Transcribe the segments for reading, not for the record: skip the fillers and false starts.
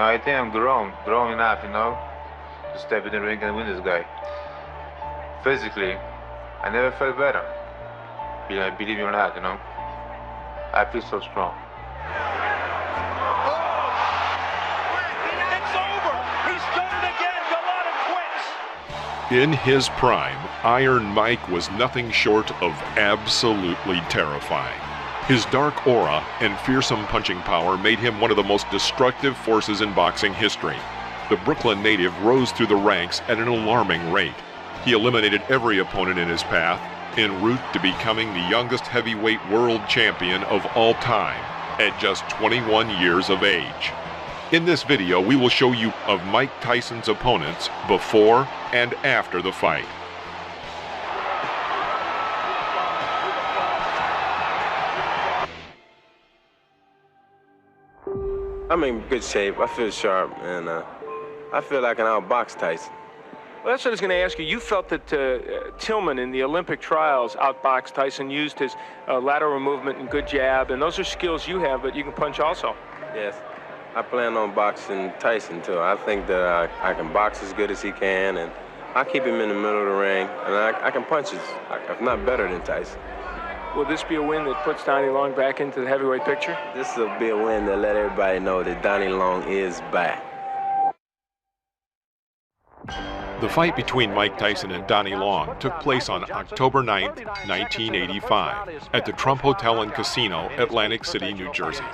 I think I'm grown enough, to step in the ring and win this guy. Physically, I never felt better. Believe me or not, I feel so strong. It's over. He's done it again. Galata quits. In his prime, Iron Mike was nothing short of absolutely terrifying. His dark aura and fearsome punching power made him one of the most destructive forces in boxing history. The Brooklyn native rose through the ranks at an alarming rate. He eliminated every opponent in his path, en route to becoming the youngest heavyweight world champion of all time at just 21 years of age. In this video, we will show you of Mike Tyson's opponents before and after the fight. I'm in good shape. I feel sharp, and I feel like I can outbox Tyson. Well, that's what I was going to ask you. You felt that Tillman in the Olympic trials outboxed Tyson, used his lateral movement and good jab, and those are skills you have, but you can punch also. Yes, I plan on boxing Tyson, too. I think that I can box as good as he can, and I keep him in the middle of the ring, and I can punch if not better than Tyson. Will this be a win that puts Donnie Long back into the heavyweight picture? This will be a win that let everybody know that Donnie Long is back. The fight between Mike Tyson and Donnie Long took place on October 9th, 1985, at the Trump Hotel and Casino, Atlantic City, New Jersey.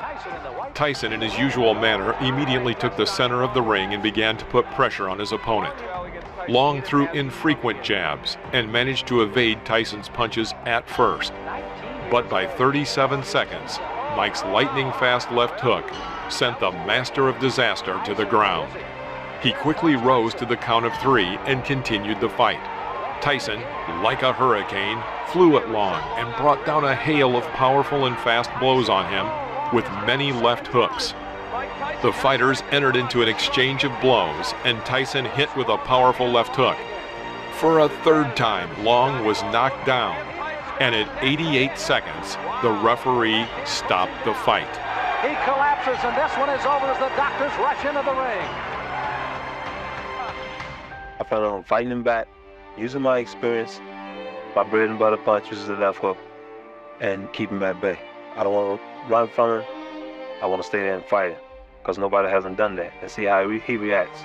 Tyson, in his usual manner, immediately took the center of the ring and began to put pressure on his opponent. Long threw infrequent jabs and managed to evade Tyson's punches at first. But by 37 seconds, Mike's lightning-fast left hook sent the master of disaster to the ground. He quickly rose to the count of 3 and continued the fight. Tyson, like a hurricane, flew at Long and brought down a hail of powerful and fast blows on him with many left hooks. The fighters entered into an exchange of blows, and Tyson hit with a powerful left hook. For a third time, Long was knocked down, and at 88 seconds, the referee stopped the fight. He collapses, and this one is over as the doctors rush into the ring. I plan on fighting him back, using my experience. My bread and butter punch is the left hook, and keep him at bay. I don't want to run from him. I want to stay there and fight him, because nobody hasn't done that, and see how he reacts.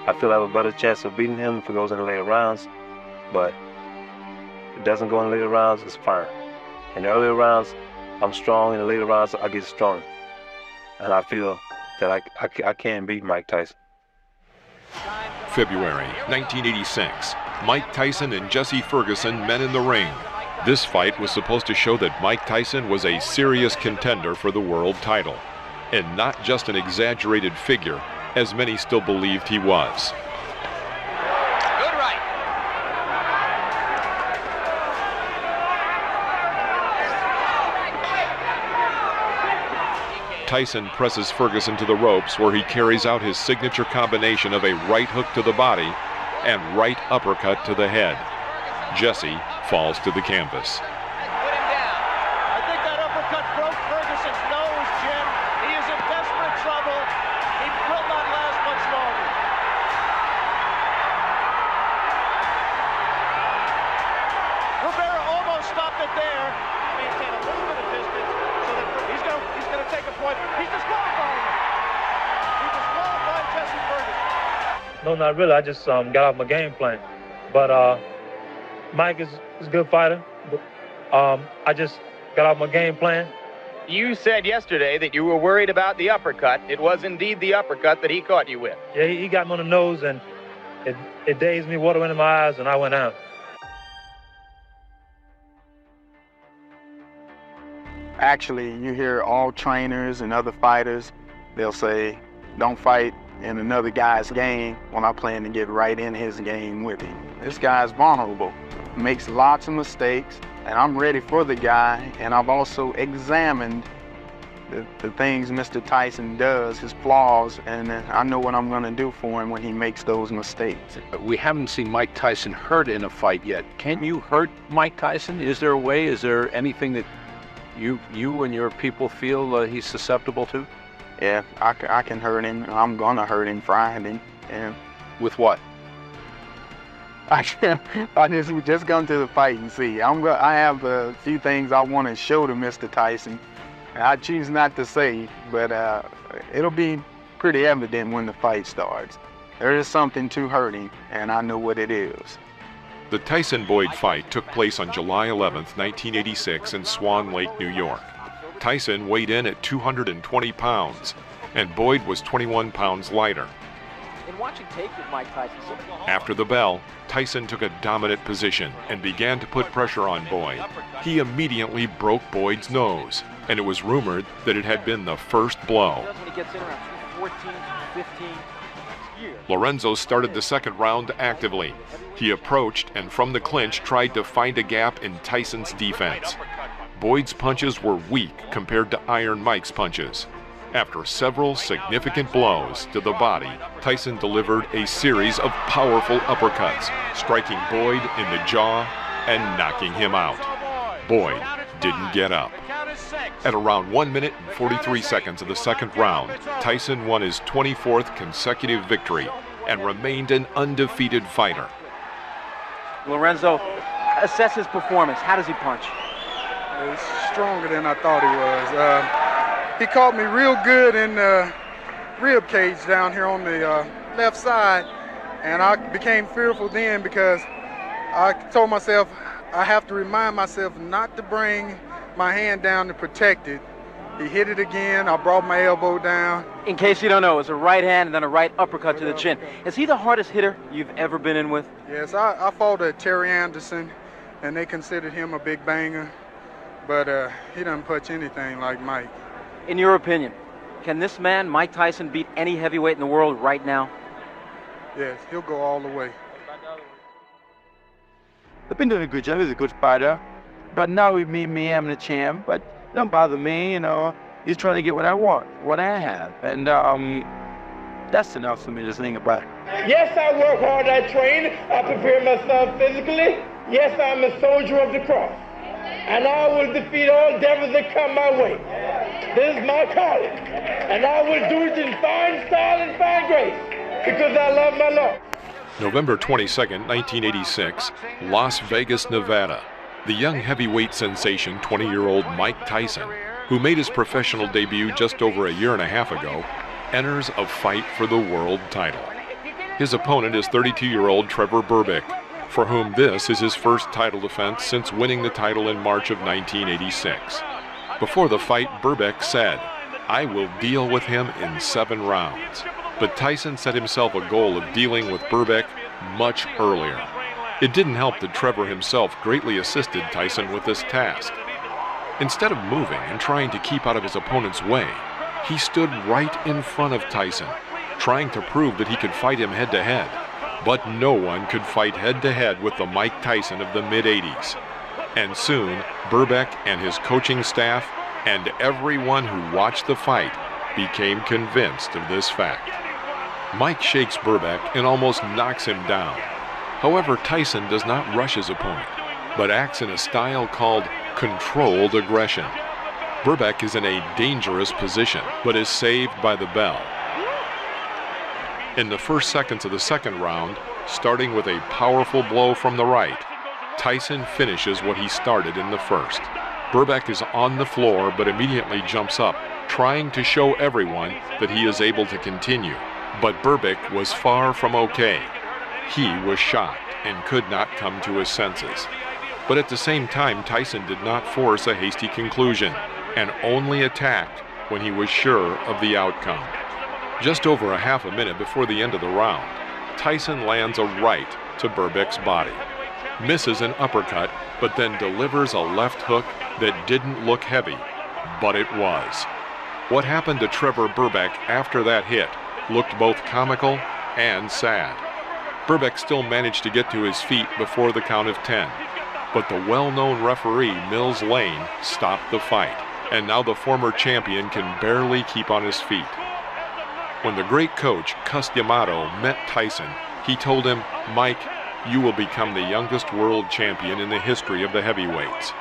I feel I have a better chance of beating him if it goes in the later rounds, but if it doesn't go in the later rounds, it's fine. In the earlier rounds, I'm strong. In the later rounds, I get strong. And I feel that I can beat Mike Tyson. February 1986, Mike Tyson and Jesse Ferguson met in the ring. This fight was supposed to show that Mike Tyson was a serious contender for the world title, and not just an exaggerated figure, as many still believed he was. Good right. Tyson presses Ferguson to the ropes, where he carries out his signature combination of a right hook to the body and right uppercut to the head. Jesse falls to the canvas. Put him down. I think that uppercut broke Ferguson's nose, Jim. He is in desperate trouble. He will not last much longer. Rivera almost stopped it there. Maintain a little bit of distance so that he's going to take a point. He's disqualifying him. He disqualified Jesse Ferguson. No, not really. I just got off my game plan. But Mike is a good fighter. I just got off my game plan. You said yesterday that you were worried about the uppercut. It was indeed the uppercut that he caught you with. Yeah, he got me on the nose, and it dazed me, water went in my eyes, and I went out. Actually, you hear all trainers and other fighters, they'll say, don't fight in another guy's game when I plan to get right in his game with him. This guy's vulnerable, makes lots of mistakes, and I'm ready for the guy, and I've also examined the things Mr. Tyson does, his flaws, and I know what I'm gonna do for him when he makes those mistakes. We haven't seen Mike Tyson hurt in a fight yet. Can you hurt Mike Tyson? Is there a way? Is there anything that you and your people feel he's susceptible to? yeah, I can hurt him. I'm gonna hurt him Friday. And With what? I just come to the fight and see. I have a few things I want to show to Mr. Tyson. I choose not to say, but it'll be pretty evident when the fight starts. There is something to hurt him, and I know what it is. The Tyson-Boyd fight took place on July 11th, 1986 in Swan Lake, New York. Tyson weighed in at 220 pounds, and Boyd was 21 pounds lighter. In watching tape with Mike Tyson. After the bell, Tyson took a dominant position and began to put pressure on Boyd. He immediately broke Boyd's nose, and it was rumored that it had been the first blow. When he gets in around 214, 215. Lorenzo started the second round actively. He approached and from the clinch tried to find a gap in Tyson's defense. Boyd's punches were weak compared to Iron Mike's punches. After several significant blows to the body, Tyson delivered a series of powerful uppercuts, striking Boyd in the jaw and knocking him out. Boyd didn't get up. At around 1 minute and 43 seconds of the second round, Tyson won his 24th consecutive victory and remained an undefeated fighter. Lorenzo, assess his performance. How does he punch? He's stronger than I thought he was. He caught me real good in the rib cage down here on the left side, and I became fearful then because I told myself I have to remind myself not to bring my hand down to protect it. He hit it again. I brought my elbow down. In case you don't know, it's a right hand and then a right uppercut to the chin. Is he the hardest hitter you've ever been in with? Yes, I fought Terry Anderson, and they considered him a big banger, but he doesn't punch anything like Mike. In your opinion, can this man, Mike Tyson, beat any heavyweight in the world right now? Yes, he'll go all the way. I've been doing a good job. He's a good fighter. But now with me, I'm the champ. But don't bother me, you know. He's trying to get what I want, what I have. And that's enough for me to think about. Yes, I work hard, I train, I prepare myself physically. Yes, I'm a soldier of the cross. And I will defeat all devils that come my way. This is my calling. And I will do it in fine style and fine grace because I love my Lord. November 22nd, 1986, Las Vegas, Nevada. The young heavyweight sensation, 20-year-old Mike Tyson, who made his professional debut just over a year and a half ago, enters a fight for the world title. His opponent is 32-year-old Trevor Berbick, for whom this is his first title defense since winning the title in March of 1986. Before the fight, Berbick said, "I will deal with him in 7 rounds." But Tyson set himself a goal of dealing with Berbick much earlier. It didn't help that Trevor himself greatly assisted Tyson with this task. Instead of moving and trying to keep out of his opponent's way, he stood right in front of Tyson, trying to prove that he could fight him head-to-head. But no one could fight head-to-head with the Mike Tyson of the mid-'80s. And soon, Berbick and his coaching staff and everyone who watched the fight became convinced of this fact. Mike shakes Berbick and almost knocks him down. However, Tyson does not rush his opponent, but acts in a style called controlled aggression. Berbick is in a dangerous position, but is saved by the bell. In the first seconds of the second round, starting with a powerful blow from the right, Tyson finishes what he started in the first. Berbick is on the floor but immediately jumps up, trying to show everyone that he is able to continue. But Berbick was far from okay. He was shocked and could not come to his senses. But at the same time, Tyson did not force a hasty conclusion and only attacked when he was sure of the outcome. Just over a half a minute before the end of the round, Tyson lands a right to Berbick's body, misses an uppercut, but then delivers a left hook that didn't look heavy, but it was. What happened to Trevor Berbick after that hit looked both comical and sad. Berbick still managed to get to his feet before the count of 10, but the well-known referee Mills Lane stopped the fight, and now the former champion can barely keep on his feet. When the great coach Cus D'Amato met Tyson, he told him, "Mike, you will become the youngest world champion in the history of the heavyweights."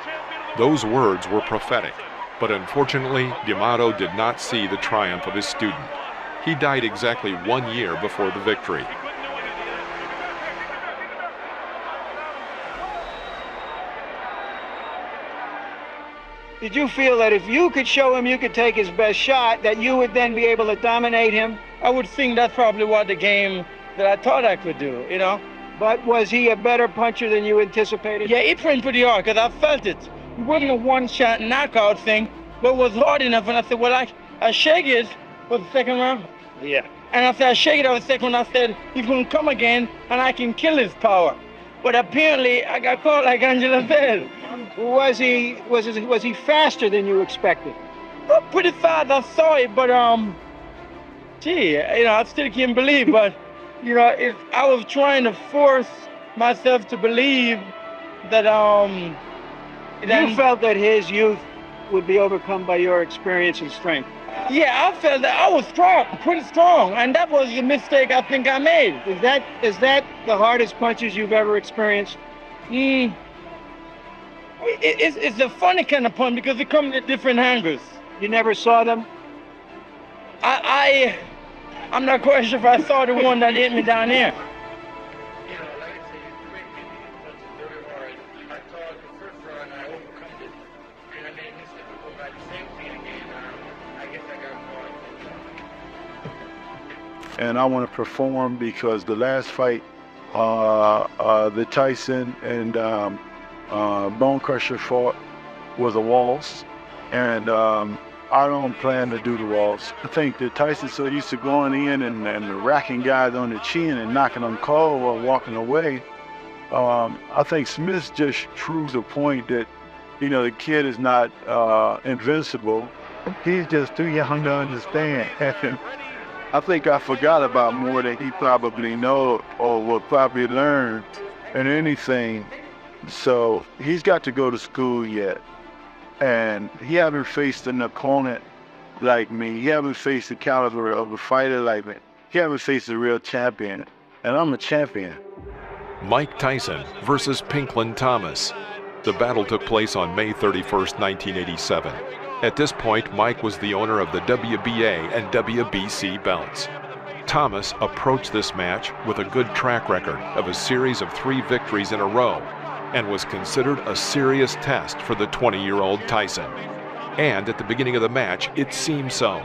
Those words were prophetic, But unfortunately, D'Amato did not see the triumph of his student. He died exactly 1 year before the victory. Did you feel that if you could show him you could take his best shot, that you would then be able to dominate him? I would think that's probably what the game that I thought I could do, you know? But was he a better puncher than you anticipated? Yeah, he trained pretty hard because I felt it. It wasn't a one-shot knockout thing, but it was hard enough. And I said, well, I shake it for the second round. Yeah. And I said, I shake it over the second round. I said, he's going to come again, and I can kill his power. But apparently, I got caught like Angela said. Was he faster than you expected? Well, pretty fast. I saw it, but gee, you know, I still can't believe. But you know, I was trying to force myself to believe that you felt that his youth would be overcome by your experience and strength. Yeah, I felt that I was strong, pretty strong, and that was the mistake I think I made. Is that the hardest punches you've ever experienced? It's a funny kind of punch because it comes at different angles. You never saw them? I'm not quite sure if I saw the one that hit me down here. And I want to perform because the last fight, the Tyson and Bone Crusher fought was a waltz, and I don't plan to do the waltz. I think that Tyson's so used to going in and racking guys on the chin and knocking them cold while walking away. I think Smith just proves a point that, you know, the kid is not invincible. He's just too young to understand. I think I forgot about more than he probably knows or will probably learn in anything. So he's got to go to school yet. And he haven't faced an opponent like me. He haven't faced the caliber of a fighter like me. He haven't faced a real champion. And I'm a champion. Mike Tyson versus Pinklin Thomas. The battle took place on May 31st, 1987. At this point, Mike was the owner of the WBA and WBC belts. Thomas approached this match with a good track record of a series of 3 victories in a row and was considered a serious test for the 20-year-old Tyson. And at the beginning of the match, it seemed so.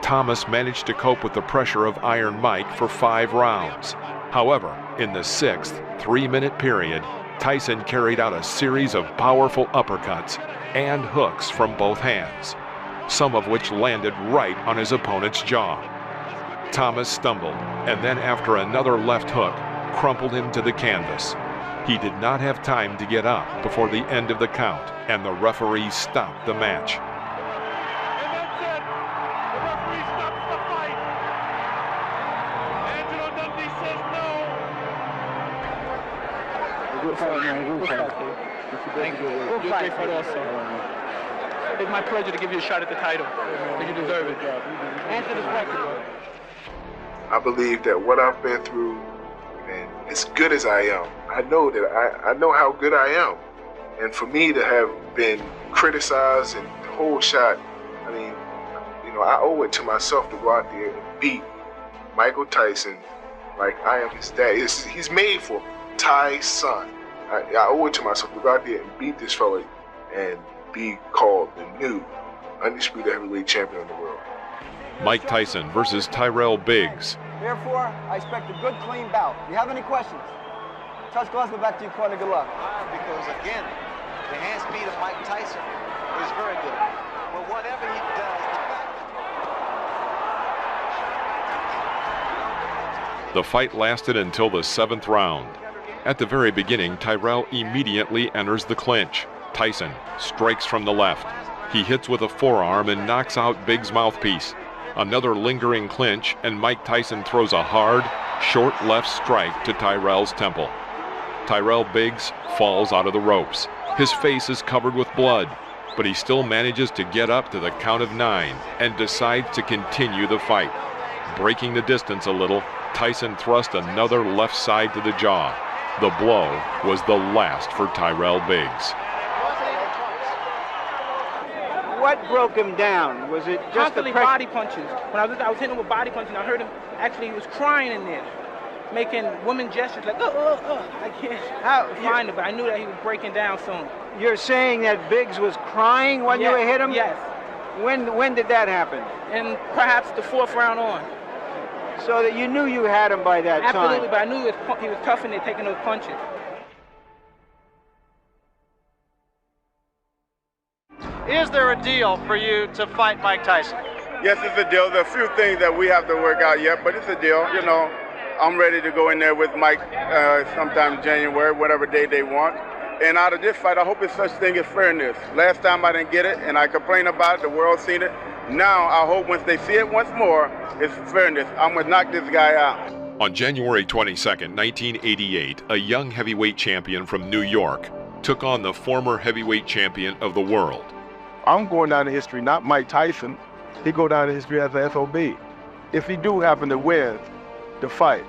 Thomas managed to cope with the pressure of Iron Mike for 5 rounds. However, in the 6th 3-minute period, Tyson carried out a series of powerful uppercuts and hooks from both hands, some of which landed right on his opponent's jaw. Thomas stumbled, and then after another left hook, crumpled him to the canvas. He did not have time to get up before the end of the count, and the referee stopped the match. Thank you. Great fight also. It's my pleasure to give you a shot at the title. You deserve it. Answer this question. I believe that what I've been through, and as good as I am, I know that I know how good I am. And for me to have been criticized and the whole shot, I mean, you know, I owe it to myself to go out there and beat Michael Tyson like I am his dad. He's made for Tyson. I owe it to myself to go out there and beat this fella and be called the new undisputed heavyweight champion of the world. Mike Tyson versus Tyrell Biggs. Therefore, I expect a good, clean bout. Do you have any questions? Touch Gillespie, back to you, corner. Good luck. Because again, the hand speed of Mike Tyson is very good. But whatever he does, The fight lasted until the 7th round. At the very beginning, Tyrell immediately enters the clinch. Tyson strikes from the left. He hits with a forearm and knocks out Biggs' mouthpiece. Another lingering clinch, and Mike Tyson throws a hard, short left strike to Tyrell's temple. Tyrell Biggs falls out of the ropes. His face is covered with blood, but he still manages to get up to the count of 9 and decides to continue the fight. Breaking the distance a little, Tyson thrust another left side to the jaw. The blow was the last for Tyrell Biggs. What broke him down? Was it just Constantly the pressure? body punches. When I was hitting him with body punches, and I heard him, actually, he was crying in there, making woman gestures like, I can't find it, but I knew that he was breaking down soon. You're saying that Biggs was crying when you hit him? Yes. When did that happen? And perhaps the 4th round on. So that you knew you had him by that time? Absolutely, but I knew he was tough in there taking those punches. Is there a deal for you to fight Mike Tyson? Yes, it's a deal. There are a few things that we have to work out yet, but it's a deal. You know, I'm ready to go in there with Mike sometime in January, whatever day they want. And out of this fight, I hope it's such thing as fairness. Last time I didn't get it, and I complained about it. The world's seen it. Now I hope once they see it once more, it's fairness. I'm going to knock this guy out. On January 22nd, 1988, a young heavyweight champion from New York took on the former heavyweight champion of the world. I'm going down in history, not Mike Tyson. He go down in history as an SOB. If he do happen to win the fight,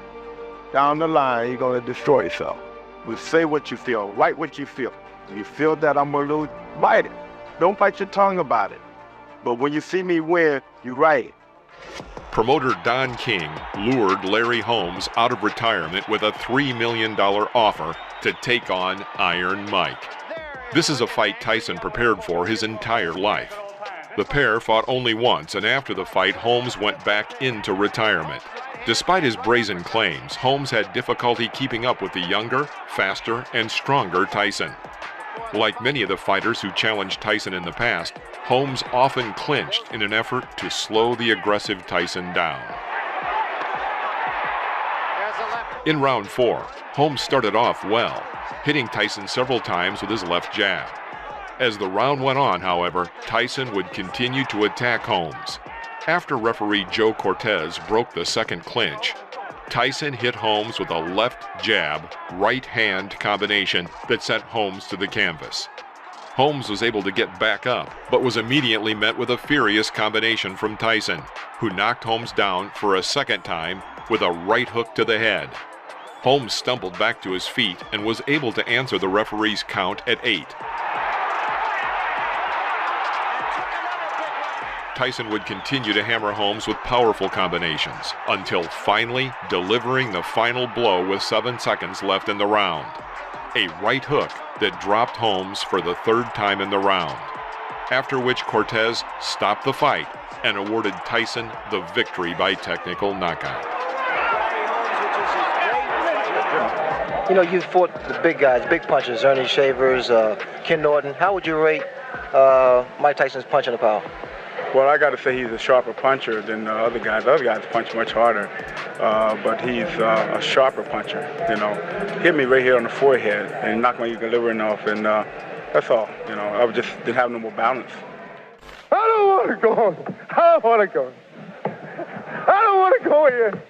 down the line, he's going to destroy himself. Well, say what you feel, write what you feel. You feel that I'm going to lose, write it. Don't bite your tongue about it. But when you see me win, you write it. Promoter Don King lured Larry Holmes out of retirement with a $3 million offer to take on Iron Mike. This is a fight Tyson prepared for his entire life. The pair fought only once, and after the fight, Holmes went back into retirement. Despite his brazen claims, Holmes had difficulty keeping up with the younger, faster, and stronger Tyson. Like many of the fighters who challenged Tyson in the past, Holmes often clinched in an effort to slow the aggressive Tyson down. In round 4, Holmes started off well, hitting Tyson several times with his left jab. As the round went on, however, Tyson would continue to attack Holmes. After referee Joe Cortez broke the second clinch, Tyson hit Holmes with a left jab, right hand combination that sent Holmes to the canvas. Holmes was able to get back up, but was immediately met with a furious combination from Tyson, who knocked Holmes down for a second time with a right hook to the head. Holmes stumbled back to his feet and was able to answer the referee's count at 8. Tyson would continue to hammer Holmes with powerful combinations until finally delivering the final blow with 7 seconds left in the round. A right hook that dropped Holmes for the 3rd time in the round, after which Cortez stopped the fight and awarded Tyson the victory by technical knockout. You know, you fought the big guys, big punchers, Ernie Shavers, Ken Norton. How would you rate Mike Tyson's punching power? Well, I got to say he's a sharper puncher than the other guys. The other guys punch much harder, but he's a sharper puncher, you know. Hit me right here on the forehead and knocked my delivering off, and that's all, you know. I just didn't have no more balance. I don't want to go. I don't want to go. I don't want to go here.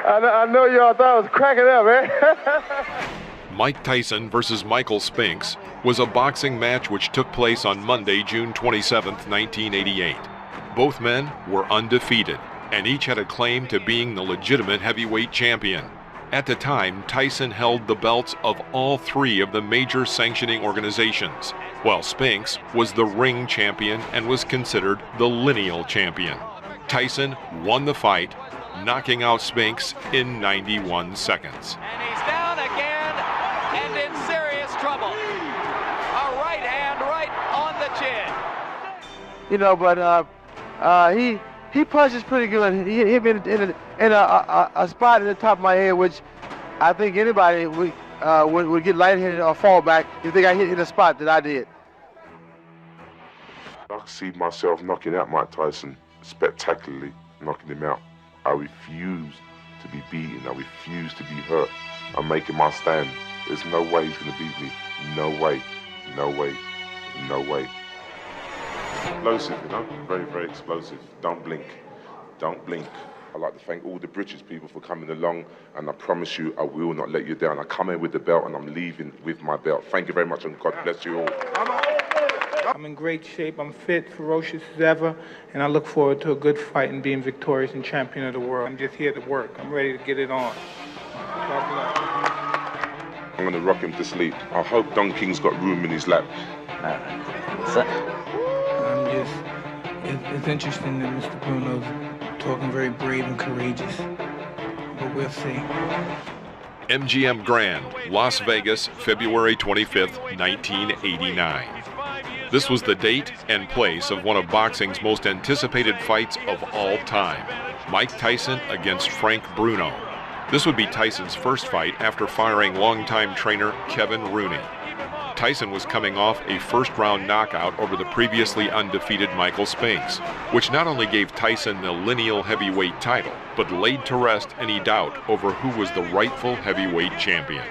I know y'all thought I was cracking up, eh? Mike Tyson versus Michael Spinks was a boxing match which took place on Monday, June 27, 1988. Both men were undefeated, and each had a claim to being the legitimate heavyweight champion. At the time, Tyson held the belts of all 3 of the major sanctioning organizations, while Spinks was the ring champion and was considered the lineal champion. Tyson won the fight, knocking out Spinks in 91 seconds. And he's down again and in serious trouble. A right hand right on the chin. You know, but he punches pretty good. He hit me in a spot in the top of my head, which I think anybody would get lightheaded or fall back if they got hit in a spot that I did. I can see myself knocking out Mike Tyson, spectacularly knocking him out. I refuse to be beaten. I refuse to be hurt. I'm making my stand. There's no way he's going to beat me. No way. No way. No way. Explosive, you know? Very, very explosive. Don't blink. Don't blink. I'd like to thank all the British people for coming along, and I promise you I will not let you down. I come in with the belt and I'm leaving with my belt. Thank you very much, and God bless you all. I'm in great shape. I'm fit, ferocious as ever, and I look forward to a good fight and being victorious and champion of the world. I'm just here to work. I'm ready to get it on. God bless. I'm going to rock him to sleep. I hope Don King's got room in his lap. It's interesting that Mr. Bruno's talking very brave and courageous, but we'll see. MGM Grand, Las Vegas, February 25th, 1989. This was the date and place of one of boxing's most anticipated fights of all time, Mike Tyson against Frank Bruno. This would be Tyson's first fight after firing longtime trainer Kevin Rooney. Tyson was coming off a first-round knockout over the previously undefeated Michael Spinks, which not only gave Tyson the lineal heavyweight title, but laid to rest any doubt over who was the rightful heavyweight champion.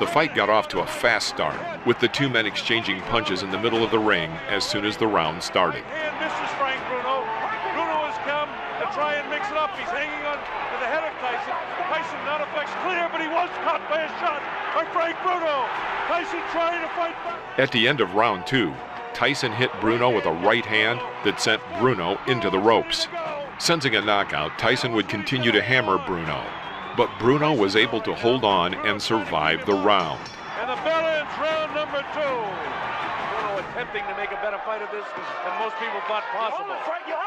The fight got off to a fast start, with the two men exchanging punches in the middle of the ring as soon as the round started. And misses Frank Bruno. Bruno has come to try and mix it up. He's hanging on to the head of Tyson. Tyson not effects clear, but he was caught by a shot by Frank Bruno. Tyson trying to fight back. At the end of round two, Tyson hit Bruno with a right hand that sent Bruno into the ropes. Sensing a knockout, Tyson would continue to hammer Bruno, but Bruno was able to hold on and survive the round. And the bell ends round number 2. Bruno attempting to make a better fight of this than most people thought possible.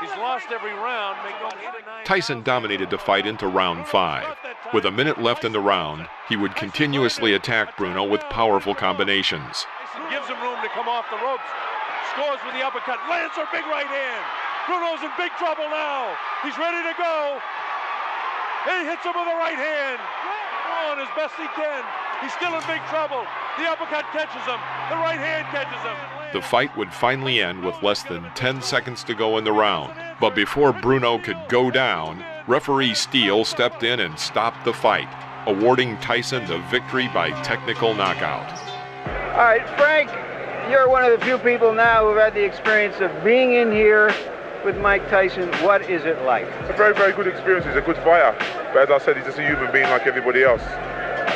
He's lost every round, making 8 or 9. Tyson dominated the fight into round 5. With a minute left in the round, he would continuously attack Bruno with powerful combinations. Tyson gives him room to come off the ropes. Scores with the uppercut, lands a big right hand. Bruno's in big trouble now. He's ready to go. He hits him with a right hand. On as best he can. He's still in big trouble. The uppercut catches him. The right hand catches him. The fight would finally end with less than 10 seconds to go in the round. But before Bruno could go down, referee Steele stepped in and stopped the fight, awarding Tyson the victory by technical knockout. All right, Frank, you're one of the few people now who've had the experience of being in here with Mike Tyson. What is it like? It's a very, very good experience. He's a good fighter. But as I said, he's just a human being like everybody else.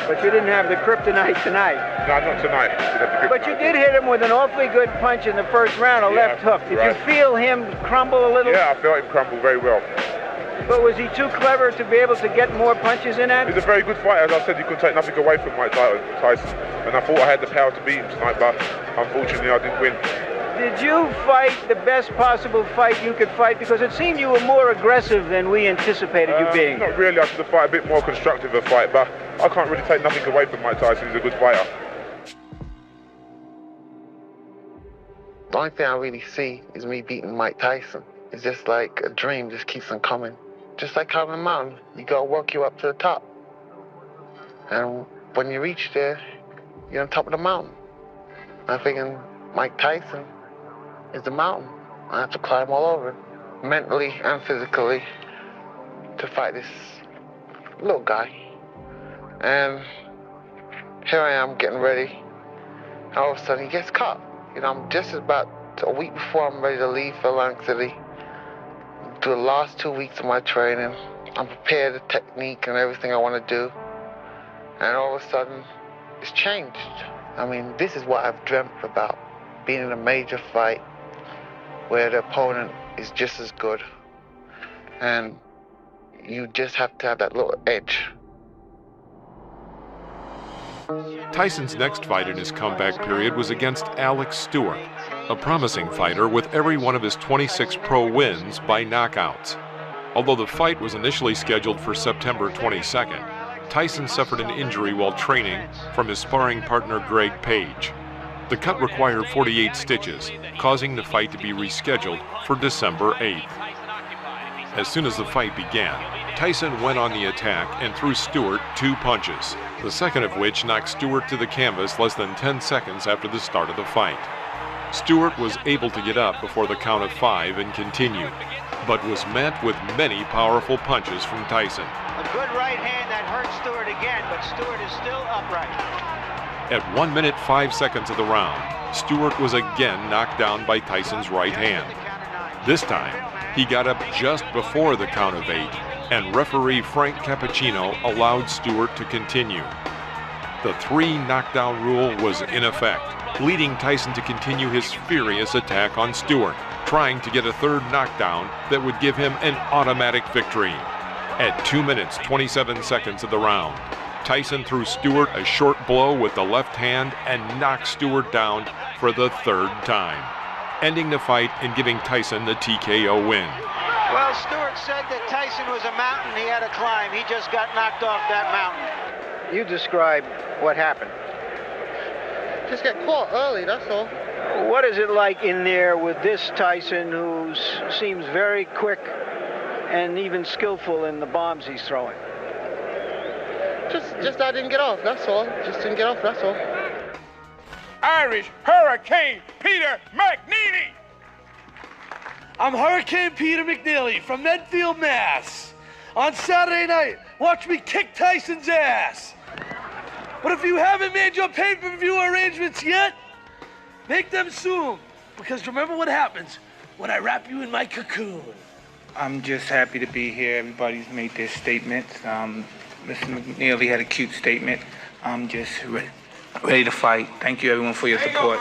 But you didn't have the kryptonite tonight. No, not tonight. But you did hit him with an awfully good punch in the first round, a left hook. Did you feel him crumble a little? Yeah, I felt him crumble very well. But was he too clever to be able to get more punches in at? He's a very good fighter. As I said, you could take nothing away from Mike Tyson. And I thought I had the power to beat him tonight, but unfortunately I didn't win. Did you fight the best possible fight you could fight? Because it seemed you were more aggressive than we anticipated you being. Not really. I should have fought a bit more constructive a fight, but I can't really take nothing away from Mike Tyson. He's a good fighter. The only thing I really see is me beating Mike Tyson. It's just like a dream just keeps on coming. Just like climbing a mountain, you gotta work you up to the top. And when you reach there, you're on top of the mountain. I'm thinking Mike Tyson is the mountain. I have to climb all over, mentally and physically, to fight this little guy. And here I am getting ready. And all of a sudden he gets caught. You know, I'm just about a week before I'm ready to leave for Atlantic City. Do the last 2 weeks of my training. I'm prepared, the technique and everything I want to do. And all of a sudden, it's changed. I mean, this is what I've dreamt about. Being in a major fight where the opponent is just as good. And you just have to have that little edge. Tyson's next fight in his comeback period was against Alex Stewart, a promising fighter with every one of his 26 pro wins by knockouts. Although the fight was initially scheduled for September 22nd, Tyson suffered an injury while training from his sparring partner Greg Page. The cut required 48 stitches, causing the fight to be rescheduled for December 8th. As soon as the fight began, Tyson went on the attack and threw Stewart 2 punches, the second of which knocked Stewart to the canvas less than 10 seconds after the start of the fight. Stewart was able to get up before the count of 5 and continue, but was met with many powerful punches from Tyson. A good right hand that hurt Stewart again, but Stewart is still upright. At 1 minute 5 seconds of the round, Stewart was again knocked down by Tyson's right hand. This time, he got up just before the count of 8, and referee Frank Cappuccino allowed Stewart to continue. The 3 knockdown rule was in effect, leading Tyson to continue his furious attack on Stewart, trying to get a 3rd knockdown that would give him an automatic victory. At 2 minutes, 27 seconds of the round, Tyson threw Stewart a short blow with the left hand and knocked Stewart down for the 3rd time, ending the fight and giving Tyson the TKO win. Well, Stewart said that Tyson was a mountain he had to climb. He just got knocked off that mountain. You describe what happened. Just get caught early, that's all. What is it like in there with this Tyson who seems very quick and even skillful in the bombs he's throwing? Just I didn't get off, that's all. Just didn't get off, that's all. Irish Hurricane Peter McNeely. I'm Hurricane Peter McNeely from Medfield, Mass. On Saturday night, watch me kick Tyson's ass. But if you haven't made your pay-per-view arrangements yet, make them soon. Because remember what happens when I wrap you in my cocoon. I'm just happy to be here. Everybody's made their statements. Mr. McNeely had a cute statement. I'm just ready to fight. Thank you, everyone, for your support.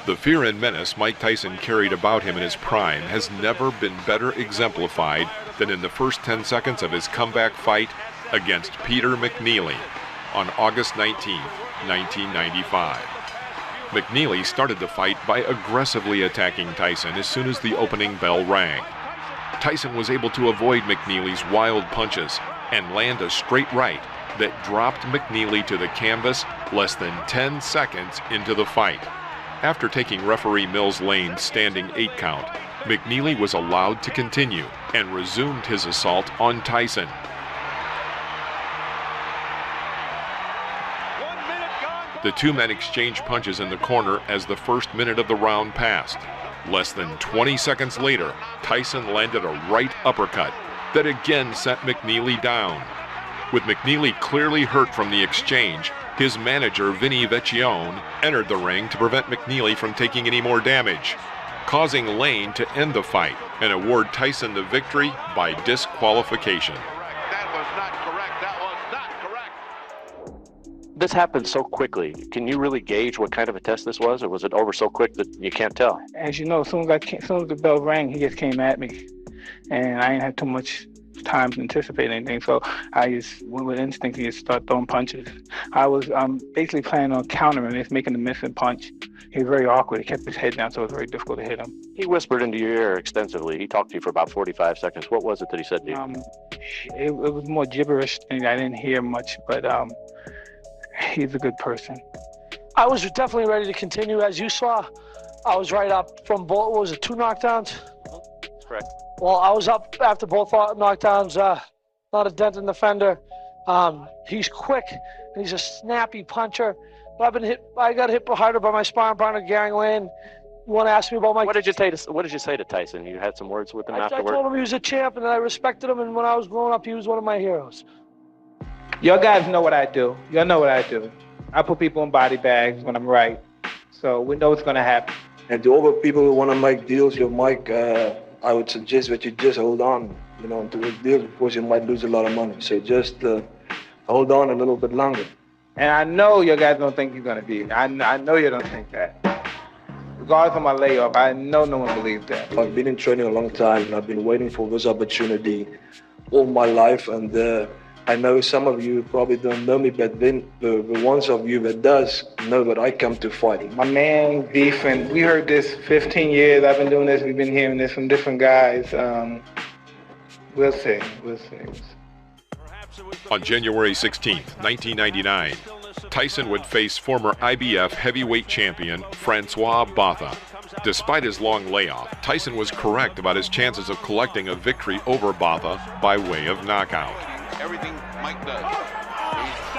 The fear and menace Mike Tyson carried about him in his prime has never been better exemplified than in the first 10 seconds of his comeback fight against Peter McNeely on August 19, 1995. McNeely started the fight by aggressively attacking Tyson as soon as the opening bell rang. Tyson was able to avoid McNeely's wild punches and land a straight right that dropped McNeely to the canvas less than 10 seconds into the fight. After taking referee Mills Lane's standing 8 count, McNeely was allowed to continue and resumed his assault on Tyson. The 2 men exchanged punches in the corner as the first minute of the round passed. Less than 20 seconds later, Tyson landed a right uppercut that again sent McNeely down. With McNeely clearly hurt from the exchange, his manager, Vinny Vecchione, entered the ring to prevent McNeely from taking any more damage, causing Lane to end the fight and award Tyson the victory by disqualification. This happened so quickly. Can you really gauge what kind of a test this was, or was it over so quick that you can't tell? As you know, as soon as the bell rang, he just came at me, and I didn't have too much time to anticipate anything, so I just went with instinct and just started throwing punches. I was basically planning on countering it, making the missing punch. He was very awkward. He kept his head down, so it was very difficult to hit him. He whispered into your ear extensively. He talked to you for about 45 seconds. What was it that he said to you? It was more gibberish, and I didn't hear much, but he's a good person. I was definitely ready to continue. As you saw, I was right up from both, what was it, 2 knockdowns? Correct. Well, I was up after both knockdowns, not a dent in the fender. He's quick, and he's a snappy puncher. But I got hit harder by my sparring partner, Gary Lane. You want to ask me about my... What did you say to Tyson? You had some words with him afterward? I told him he was a champ, and I respected him, and when I was growing up, he was one of my heroes. Y'all guys know what I do. Y'all know what I do. I put people in body bags when I'm right. So we know what's going to happen. And to all the people who want to make deals with Mike, I would suggest that you just hold on, to the deal, because you might lose a lot of money. So just hold on a little bit longer. And I know you guys don't think he's going to be. I know you don't think that. Regardless of my layoff, I know no one believes that. I've been in training a long time, and I've been waiting for this opportunity all my life. And I know some of you probably don't know me, but then the ones of you that does know that I come to fight. My man, beef, and we heard this 15 years. I've been doing this. We've been hearing this from different guys. We'll see. On January 16th, 1999, Tyson would face former IBF heavyweight champion Francois Botha. Despite his long layoff, Tyson was correct about his chances of collecting a victory over Botha by way of knockout. Everything Mike does. He's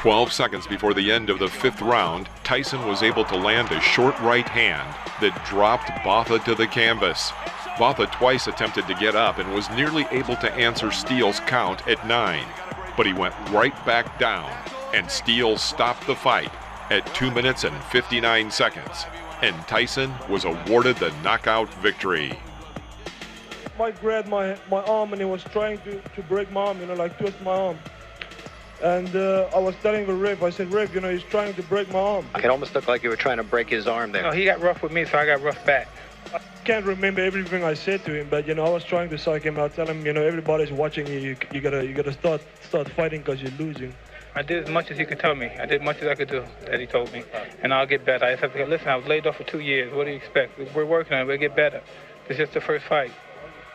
12 seconds before the end of the 5th round, Tyson was able to land a short right hand that dropped Botha to the canvas. Botha twice attempted to get up and was nearly able to answer Steele's count at 9, but he went right back down and Steele stopped the fight at 2 minutes and 59 seconds, and Tyson was awarded the knockout victory. Mike grabbed my arm and he was trying to break my arm, like twist my arm. And I was telling the ref, I said, ref, he's trying to break my arm. It almost looked like you were trying to break his arm there. No, he got rough with me, so I got rough back. I can't remember everything I said to him, but I was trying to psych him out, tell him, everybody's watching you. You gotta start fighting because you're losing. I did as much as he could tell me. I did as much as I could do that he told me, and I'll get better. I just have to go, listen, I was laid off for 2 years. What do you expect? We're working on it. We'll get better. It's just the first fight.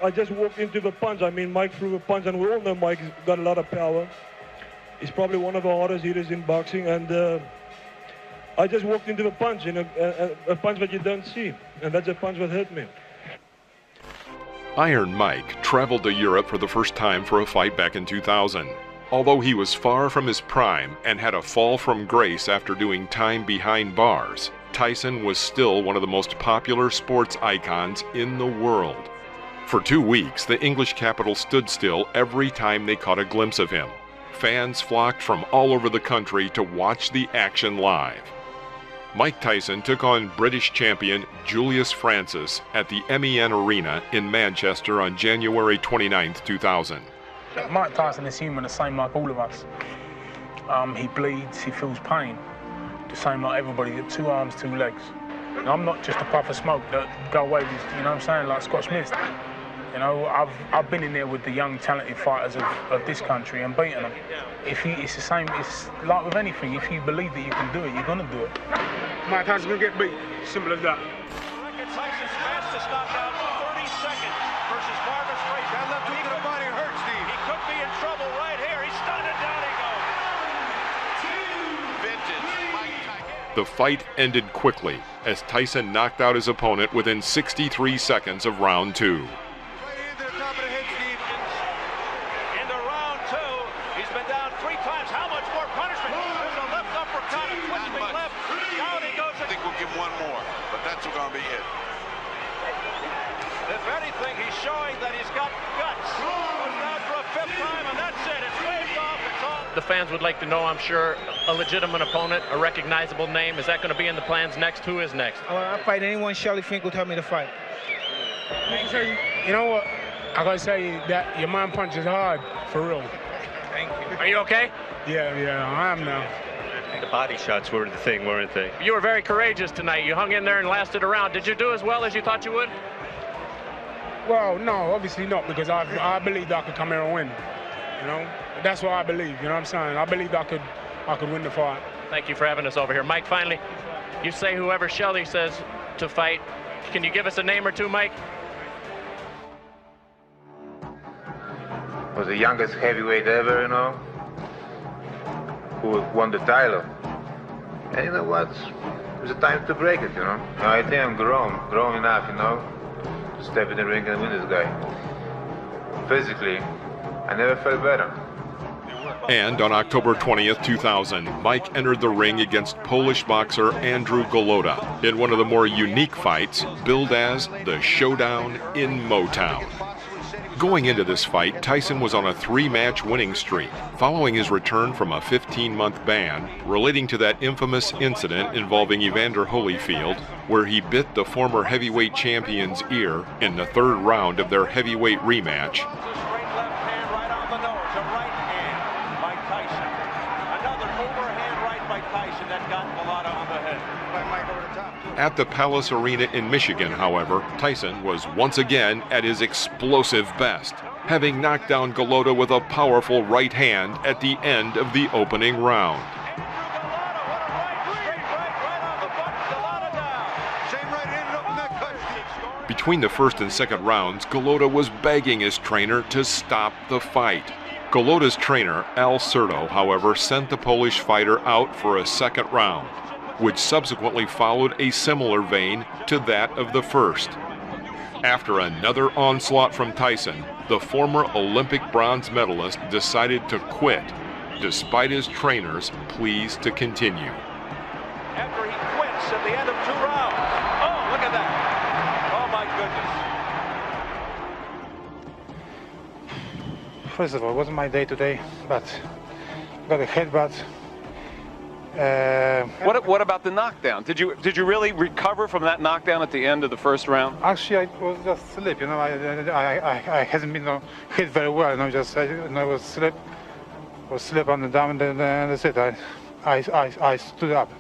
I just walked into the punch. Mike threw a punch, and we all know Mike's got a lot of power. He's probably one of the hardest hitters in boxing, and I just walked into the punch, a punch that you don't see, and that's a punch that hurt me. Iron Mike traveled to Europe for the first time for a fight back in 2000. Although he was far from his prime and had a fall from grace after doing time behind bars, Tyson was still one of the most popular sports icons in the world. For 2 weeks, the English capital stood still every time they caught a glimpse of him. Fans flocked from all over the country to watch the action live. Mike Tyson took on British champion Julius Francis at the MEN Arena in Manchester on January 29, 2000. Mike Tyson is human, the same like all of us. He bleeds, he feels pain. The same like everybody, got 2 arms, 2 legs. I'm not just a puff of smoke that go away with, what I'm saying, like Scott Smith. I've been in there with the young, talented fighters of this country and beaten them. It's the same, it's like with anything. If you believe that you can do it, you're gonna do it. Mike Tyson's gonna get beat, simple as that. Tyson's fastest knockout, 30 seconds versus Marvis Ray. That left hook to the body hurt, Steve. He could be in trouble right here. He's stunned and down he goes. Vintage Mike Tyson. The fight ended quickly as Tyson knocked out his opponent within 63 seconds of round 2. If anything, he's showing that he's got guts. Goes down for a 5th time, and that's it. It's waved off. It's all. The fans would like to know, I'm sure, a legitimate opponent, a recognizable name. Is that going to be in the plans next? Who is next? I'll fight anyone Shelly Fink will tell me to fight. You know what? I gotta say that your mind punch is hard, for real. Thank you. Are you okay? Yeah, I am now. The body shots were the thing, weren't they? You were very courageous tonight. You hung in there and lasted around. Did you do as well as you thought you would? Well, no, obviously not, because I believed I could come here and win. That's what I believe. You know what I'm saying? I believed I could win the fight. Thank you for having us over here, Mike. Finally, you say whoever Shelly says to fight. Can you give us a name or two, Mike? Was the youngest heavyweight ever, who won the title. And you know what? It was a time to break it, I think I'm grown enough, to step in the ring and win this guy. Physically, I never felt better. And on October 20th, 2000, Mike entered the ring against Polish boxer Andrew Golota in one of the more unique fights, billed as the Showdown in Motown. Going into this fight, Tyson was on a 3-match winning streak, following his return from a 15-month ban relating to that infamous incident involving Evander Holyfield, where he bit the former heavyweight champion's ear in the 3rd round of their heavyweight rematch. At the Palace Arena in Michigan, however, Tyson was once again at his explosive best, having knocked down Golota with a powerful right hand at the end of the opening round. Between the first and second rounds, Golota was begging his trainer to stop the fight. Golota's trainer, Al Certo, however, sent the Polish fighter out for a second round, which subsequently followed a similar vein to that of the first. After another onslaught from Tyson, the former Olympic bronze medalist decided to quit, despite his trainer's pleas to continue. After he quits at the end of 2 rounds. Oh, look at that. Oh, my goodness. First of all, it wasn't my day today, but got a headbutt What about the knockdown? Did you really recover from that knockdown at the end of the first round? Actually, I was just sleep. You know, I hasn't been hit very well. You know, just I was sleep on the down, and then that's it. I stood up,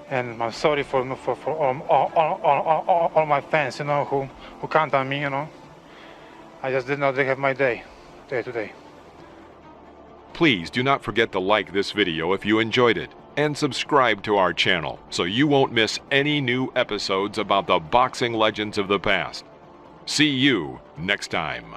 and I'm sorry for all my fans, you know, who count on me. You know, I just did not have my day today. Please do not forget to like this video if you enjoyed it, and subscribe to our channel so you won't miss any new episodes about the boxing legends of the past. See you next time.